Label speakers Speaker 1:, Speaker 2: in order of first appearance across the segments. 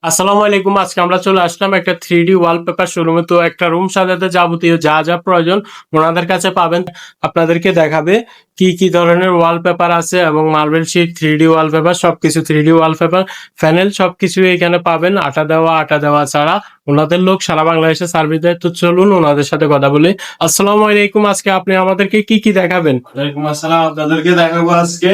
Speaker 1: আসসালামু আলাইকুম। আজকে আমরা চলে আসলাম একটা 3D ওয়ালপেপার শোরুমে। তো একটা রুম সাজাতে যাবতীয় যা যা প্রয়োজন ওনাদের কাছে পাবেন। আপনাদেরকে দেখাবে কি কি ধরনের ওয়ালপেপার আছে এবং মার্বেল শিট, 3D ওয়ালপেপার, সবকিছু 3D ওয়ালপেপার, প্যানেল সবকিছু এখানে পাবেন। আটা দেওয়া ছাড়া ওনাদের লোক সারা বাংলাদেশে সার্ভিস দেয়। তো চলুন ওনাদের সাথে কথা বলি। আসসালামু আলাইকুম। আজকে আপনি আমাদেরকে কি কি দেখাবেন?
Speaker 2: ওয়ালাইকুম আসসালাম। আপনাদেরকে দেখাবো আজকে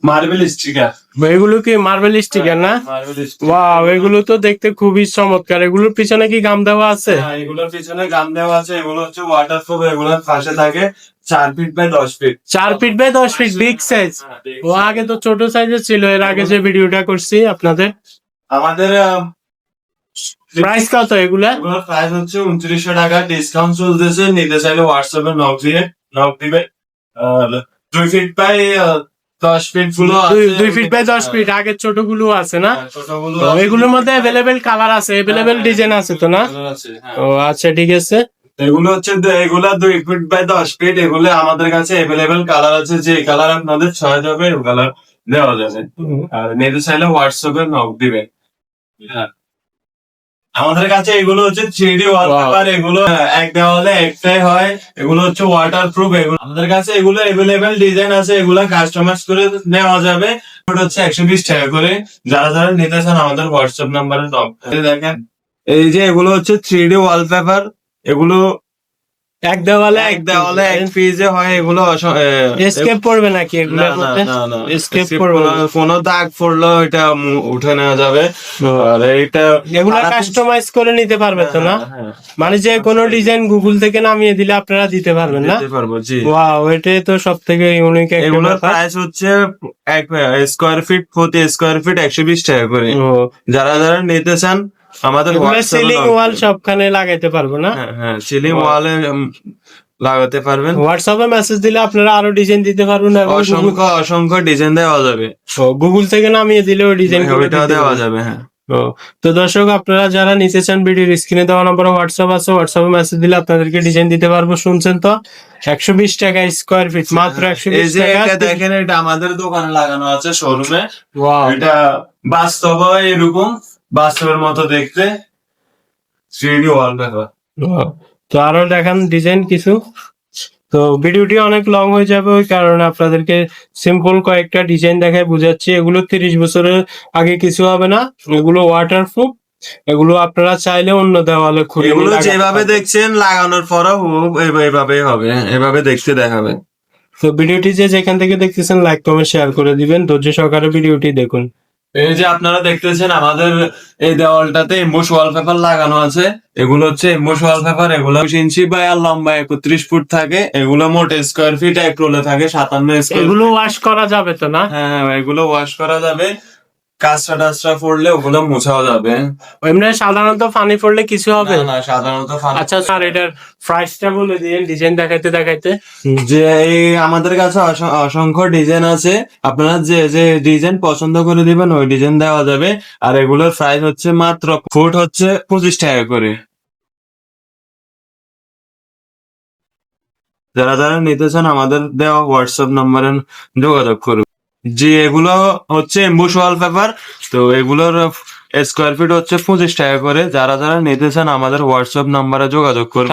Speaker 2: মার্বেল স্টিকার।
Speaker 1: এগুলো কি মার্বেল স্টিকার না?
Speaker 2: মার্বেল
Speaker 1: ওয়াও, এগুলো তো দেখতে খুবই চমৎকার। এগুলোর পিছনে কি গাম দেওয়া আছে?
Speaker 2: এগুলোর পিছনে গাম দেওয়া আছে। এগুলো হচ্ছে ওয়াটারপ্রুফ। এগুলোর পাশে থাকে 4 feet by 10 feet.
Speaker 1: 4 feet by 10 feet, big size. ও আগে তো ছোট সাইজের ছিল, এর আগে যে ভিডিওটা করছি আপনাদের।
Speaker 2: আমাদের
Speaker 1: প্রাইস কত এগুলা?
Speaker 2: এগুলোর প্রাইস হচ্ছে 2900 টাকা। ডিসকাউন্ট চলতেছে। নিতে চাইলে হোয়াটসঅ্যাপে নক দিবে। আর 2 ফিট বাই 10 ফিট গুলো আছে।
Speaker 1: 2 ফিট বাই 10 ফিট আগের ছোট গুলো আছে না?
Speaker 2: ছোটগুলো
Speaker 1: তো এগুলোর মধ্যে অ্যাভেলেবেল কালার আছে, অ্যাভেলেবেল ডিজাইন আছে তো না?
Speaker 2: আছে। হ্যাঁ।
Speaker 1: ও আচ্ছা, ঠিক আছে।
Speaker 2: এগুলো হচ্ছে এগুলা 2 ফিট বাই 10 ফিট। এগুলো আমাদের কাছে এভেলেবেল কালার আছে। যে কালার আপনাদের চয়েস হবে ও কালার দেওয়া যাবে। আর নিতে চাইলে হোয়াটসঅ্যাপে নক দিবেন। হ্যাঁ। আমাদের কাছে এগুলো হচ্ছে 3D ওয়ালপেপার। এগুলো এক দেওয়ালে একটাই হয়। এগুলো হচ্ছে ওয়াটার প্রুফ। এগুলো আমাদের কাছে এগুলো এভেলেবেল ডিজাইন আছে। এগুলো কাস্টমাইজ করে নেওয়া যাবে। ওটা হচ্ছে 120 টাকা করে। যারা যারা নিতে চান আমাদের হোয়াটসঅ্যাপ নাম্বারে নক দেখেন। এই যে এগুলো হচ্ছে 3D ওয়ালপেপার। এগুলো
Speaker 1: এক দেওয়ালে
Speaker 2: এক দেওয়ালে এক পেজে হয়। এগুলো
Speaker 1: এসকেপ পড়বে নাকি এগুলো? এসকেপ পড়বে না।
Speaker 2: কোনো দাগ পড়লো এটা উঠে নেওয়া যাবে। আর এটা
Speaker 1: এগুলো কাস্টমাইজ করে নিতে পারবে তো না?
Speaker 2: হ্যাঁ,
Speaker 1: মানে যে কোনো ডিজাইন গুগল থেকে নামিয়ে দিলে আপনারা দিতে পারবেন না?
Speaker 2: দিতে পারবো। জি।
Speaker 1: ওয়াও, এটাই তো সব থেকে ইউনিক একটা
Speaker 2: এগুলোর
Speaker 1: ব্যাপার।
Speaker 2: প্রাইস হচ্ছে এক স্কোয়ার ফিট প্রতি স্কোয়ার ফিট 120 টাকা করে।
Speaker 1: ও,
Speaker 2: যারা যারা নিতে চান আমাদের
Speaker 1: সিলিং ওয়াল সবখানে লাগাইতে পারবো না?
Speaker 2: হ্যাঁ সিলিং ওয়ালে লাগাতে পারবেন।
Speaker 1: হোয়াটসঅ্যাপে মেসেজ দিলে আপনারা আরো ডিজাইন দিতে পারবেন এবং
Speaker 2: অসংখ্য অসংখ্য ডিজাইন দেওয়া যাবে।
Speaker 1: গুগল থেকে নামিয়ে দিলে ওই ডিজাইন
Speaker 2: ওইটাও দেওয়া যাবে। হ্যাঁ।
Speaker 1: তো দর্শক, আপনারা যারা নিতে চান ভিডিওর স্ক্রিনে দেওয়া নম্বরে হোয়াটসঅ্যাপ আছে, হোয়াটসঅ্যাপে মেসেজ দিলে আপনাদেরকে ডিজাইন দিতে পারবো। শুনছেন তো, 120 টাকা স্কোয়ার ফিট, মাত্র
Speaker 2: এই
Speaker 1: 120
Speaker 2: যে
Speaker 1: টাকা।
Speaker 2: এটা দেখেন, এটা আমাদের দোকানে লাগানো আছে শোরুমে।
Speaker 1: ওয়াও,
Speaker 2: এটা বাস্তব এরকম বাস্তবের মতো দেখতে 3D ওয়ালপেপার।
Speaker 1: wow। তো আরো দেখান ডিজাইন কিছু। তো ভিডিওটি অনেক লং হয়ে যাবে, ওই কারণে আপনাদেরকে সিম্পল কয়েকটা ডিজাইন দেখায় বুঝাচ্ছি। এগুলো 30 বছরের আগে কিছু হবে না, এগুলো ওয়াটারপ্রুফ। এগুলো আপনারা চাইলে অন্য দেওয়ালে খুলে
Speaker 2: এগুলো যেভাবে দেখছেন লাগানোর পরও এভাবেই হবে। এভাবে দেখতে দেখাবে।
Speaker 1: তো ভিডিওটি যে যেখান থেকে দেখতেছেন লাইক কমেন্ট শেয়ার করে দিবেন। ধৈর্য সহকারে ভিডিওটি দেখুন।
Speaker 2: এই যে আপনারা দেখতেছেন আমাদের এই দেওয়ালটাতে এমবোস ওয়ালপেপার লাগানো আছে। এগুলো হচ্ছে এমবোস ওয়ালপেপার। এগুলো 20 ইঞ্চি বাই আর লম্বা 31 ফুট থাকে। এগুলো মোট স্কোয়ার ফিট এক রোলে থাকে 57 স্কোয়ার।
Speaker 1: এগুলো ওয়াশ করা যাবে তো না?
Speaker 2: হ্যাঁ, এগুলো ওয়াশ করা যাবে। কাঁচরা টাচরা পড়লে ওগুলো মোছাও যাবে।
Speaker 1: এমনি সাধারণত পানি পড়লে কিছু হবে?
Speaker 2: না, সাধারণত
Speaker 1: আচ্ছা স্যার, এটার প্রাইসটা বলে দিন ডিজাইন দেখাইতে দেখাইতে।
Speaker 2: যে এই আমাদের কাছে অসংখ্য ডিজাইন আছে। আপনারা যে যে ডিজাইন পছন্দ করে দিবেন ওই ডিজাইন দেওয়া যাবে। আর এগুলোর প্রাইস হচ্ছে মাত্র ফুট হচ্ছে 25 টাকা করে। যারা যারা নিতে চান আমাদের দেওয়া হোয়াটসঅ্যাপ নাম্বারে যোগাযোগ করুন। জি, এগুলো হচ্ছে এমবোস ওয়ালপেপার। তো এগুলোর স্কোয়ার ফিট হচ্ছে 25 টাকা করে। যারা যারা নিতে চান আমাদের হোয়াটসঅ্যাপ নাম্বারে যোগাযোগ করুন।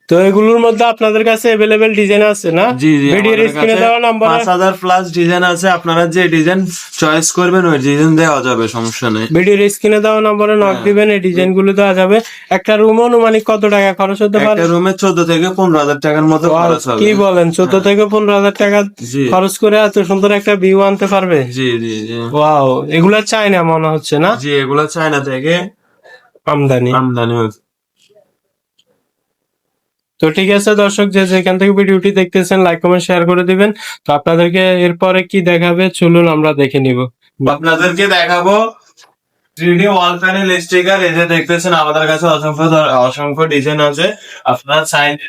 Speaker 1: তো এগুলোর মধ্যে আপনাদের কাছে অ্যাভেলেবেল ডিজাইন আছে না?
Speaker 2: জি জি,
Speaker 1: ভিডিওর
Speaker 2: আমাদের
Speaker 1: স্ক্রিনে
Speaker 2: কাছে
Speaker 1: দেওয়া নাম্বার
Speaker 2: 5000 প্লাস ডিজাইন আছে। আপনারা যে ডিজাইন চয়েস করবেন ওই ডিজাইন দেওয়া যাবে, সমস্যা নেই।
Speaker 1: ভিডিওর স্ক্রিনে দেওয়া নম্বরে নক দিবেন, এই ডিজাইন গুলো দেওয়া যাবে। একটা রুম অনুমানিক কত টাকা খরচ হতে পারে?
Speaker 2: একটা রুমে 14 থেকে 15,000 টাকার মতো খরচ হবে।
Speaker 1: কি বলেন, 14 থেকে 15,000 টাকা
Speaker 2: জি
Speaker 1: খরচ করে এত সুন্দর একটা ভিউ আনতে পারবে?
Speaker 2: জি জি জি
Speaker 1: ওয়াও, এগুলা চায়না মনে হচ্ছে না?
Speaker 2: জি, এগুলো চায়না থেকে
Speaker 1: আমদানি।
Speaker 2: আমদানি হচ্ছে।
Speaker 1: তো ঠিক আছে দর্শক, যে যেখান থেকে ভিডিওটি দেখতেছেন লাইক কমেন্ট শেয়ার করে দিবেন। তো আপনাদেরকে এরপরে কি দেখাবে চলুন আমরা দেখে নিব।
Speaker 2: আপনাদেরকে দেখাবো 3D ওয়াল প্যানেল স্টিকার। এই যে দেখতেছেন আমাদের কাছে অসংখ্য ডিজাইন আছে। আপনারা চাইলে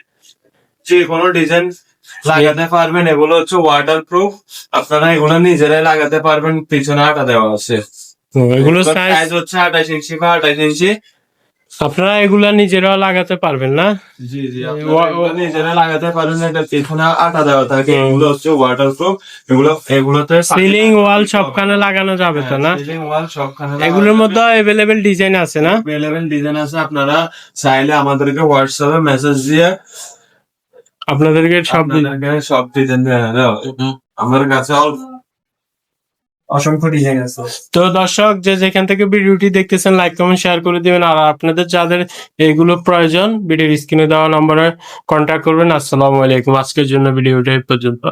Speaker 2: যে কোনো ডিজাইন লাগাতে পারবেন। এগুলো হচ্ছে ওয়াটার প্রুফ। আপনারা এগুলো নিজেরাই লাগাতে পারবেন। পিছনে আটা দেওয়া আছে।
Speaker 1: এগুলো
Speaker 2: সাইজ হচ্ছে 28 ইঞ্চি বা 28 ইঞ্চি।
Speaker 1: আপনারা এগুলা নিজেরাও লাগাতে পারবেন না?
Speaker 2: জি জি আপনারা এগুলো নিজেরা লাগাতে পারেন। এটা পেছনে আটা দেওয়া থাকে, এগুলো হচ্ছে ওয়াটারপ্রুফ। এগুলোতে
Speaker 1: সিলিং ওয়াল সবখানে লাগানো যাবে তো না?
Speaker 2: সিলিং ওয়াল সবখানে
Speaker 1: এগুলোর মধ্যে অ্যাভেলেবেল ডিজাইন আছে না?
Speaker 2: অ্যাভেলেবেল ডিজাইন আছে। আপনারা চাইলে আমাদেরকে হোয়াটসঅ্যাপে মেসেজ দিয়ে
Speaker 1: আপনাদেরকে
Speaker 2: সব ডিজাইন আমাদের কাছে অসংখ্য ডিজাইন আছে।
Speaker 1: তো দর্শক যে যেখান থেকে ভিডিওটি দেখতেছেন লাইক কমেন্ট শেয়ার করে দিবেন, আর আপনাদের যাদের এগুলো প্রয়োজন ভিডিওর স্ক্রিনে দেওয়া নম্বরে কন্ট্যাক্ট করবেন। আসসালামু আলাইকুম। আজকের জন্য ভিডিওটা এই পর্যন্ত।